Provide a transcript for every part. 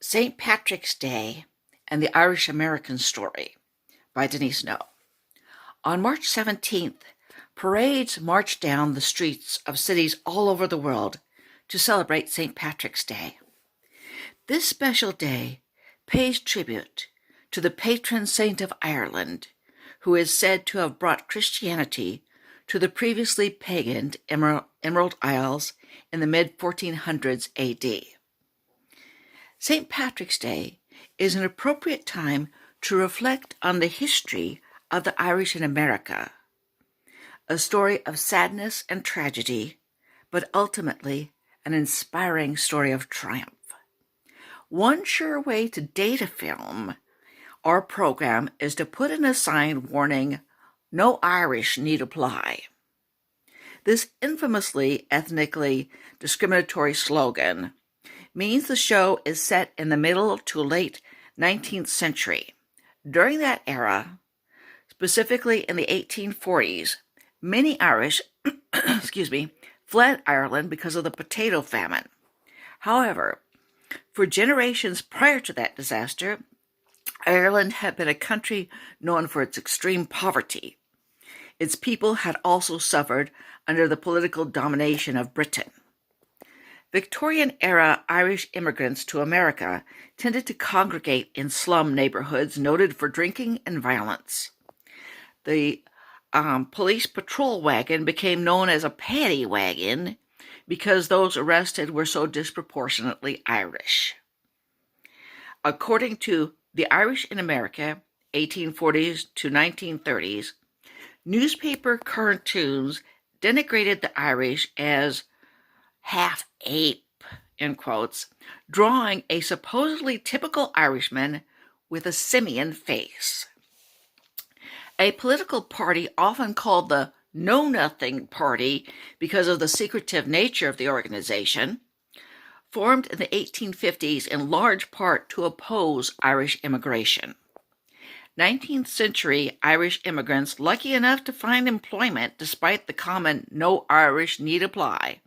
St. Patrick's Day and the Irish American Story by Denise No. On March 17th, parades marched down the streets of cities all over the world to celebrate St. Patrick's Day. This special day pays tribute to the patron saint of Ireland, who is said to have brought Christianity to the previously pagan Emerald Isles in the mid-1400s AD. St. Patrick's Day is an appropriate time to reflect on the history of the Irish in America, a story of sadness and tragedy, but ultimately an inspiring story of triumph. One sure way to date a film or program is to put in a sign warning, "No Irish need apply." This infamously ethnically discriminatory slogan means the show is set in the middle to late 19th century. During that era, specifically in the 1840s, many Irish fled Ireland because of the potato famine. However, for generations prior to that disaster, Ireland had been a country known for its extreme poverty. Its people had also suffered under the political domination of Britain. Victorian era Irish immigrants to America tended to congregate in slum neighborhoods noted for drinking and violence. The police patrol wagon became known as a paddy wagon because those arrested were so disproportionately Irish. According to The Irish in America, 1840s to 1930s, newspaper cartoons denigrated the Irish as half ape, in quotes, drawing a supposedly typical Irishman with a simian face. A political party often called the Know-Nothing Party because of the secretive nature of the organization, formed in the 1850s in large part to oppose Irish immigration. 19th century Irish immigrants, lucky enough to find employment despite the common "No Irish need apply"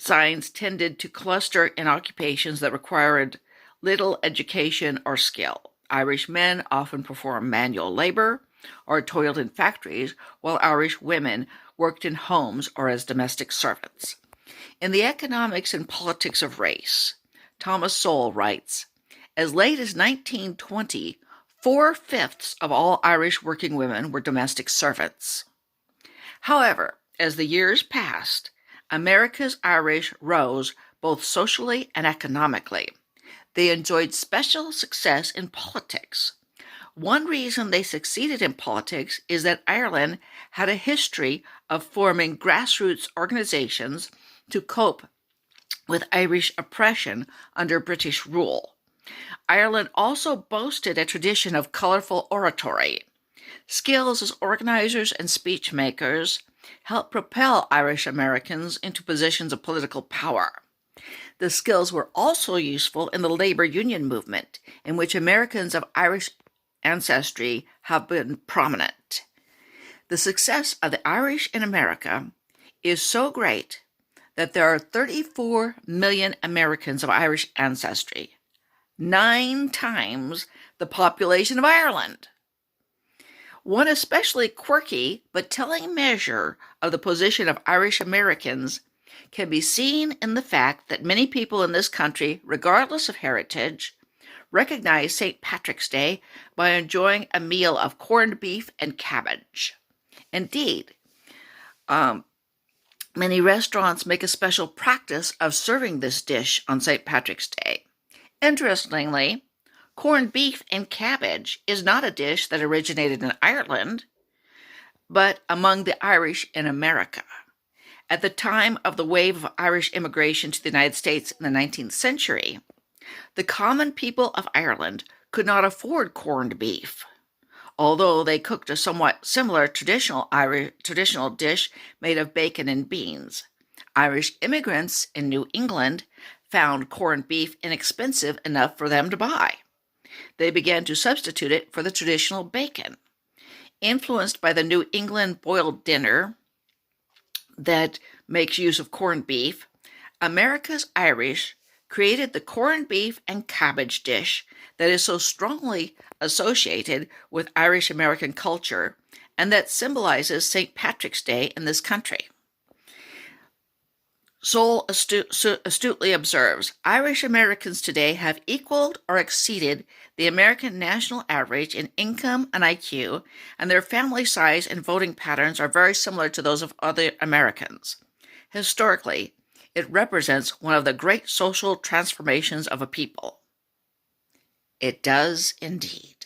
signs, tended to cluster in occupations that required little education or skill. Irish men often performed manual labor or toiled in factories, while Irish women worked in homes or as domestic servants. In The Economics and Politics of Race, Thomas Sowell writes, as late as 1920, 4/5 of all Irish working women were domestic servants. However, as the years passed, America's Irish rose both socially and economically. They enjoyed special success in politics. One reason they succeeded in politics is that Ireland had a history of forming grassroots organizations to cope with Irish oppression under British rule. Ireland also boasted a tradition of colorful oratory. Skills as organizers and speech makers helped propel Irish Americans into positions of political power. The skills were also useful in the labor union movement, in which Americans of Irish ancestry have been prominent. The success of the Irish in America is so great that there are 34 million Americans of Irish ancestry, 9 times the population of Ireland. One especially quirky but telling measure of the position of Irish Americans can be seen in the fact that many people in this country, regardless of heritage, recognize St. Patrick's Day by enjoying a meal of corned beef and cabbage. Indeed, many restaurants make a special practice of serving this dish on St. Patrick's Day. Interestingly, corned beef and cabbage is not a dish that originated in Ireland, but among the Irish in America. At the time of the wave of Irish immigration to the United States in the 19th century, the common people of Ireland could not afford corned beef, although they cooked a somewhat similar traditional dish made of bacon and beans. Irish immigrants in New England found corned beef inexpensive enough for them to buy. They began to substitute it for the traditional bacon. Influenced by the New England boiled dinner that makes use of corned beef, America's Irish created the corned beef and cabbage dish that is so strongly associated with Irish American culture and that symbolizes St. Patrick's Day in this country. Soule astutely observes, Irish Americans today have equaled or exceeded the American national average in income and IQ, and their family size and voting patterns are very similar to those of other Americans. Historically, it represents one of the great social transformations of a people. It does indeed.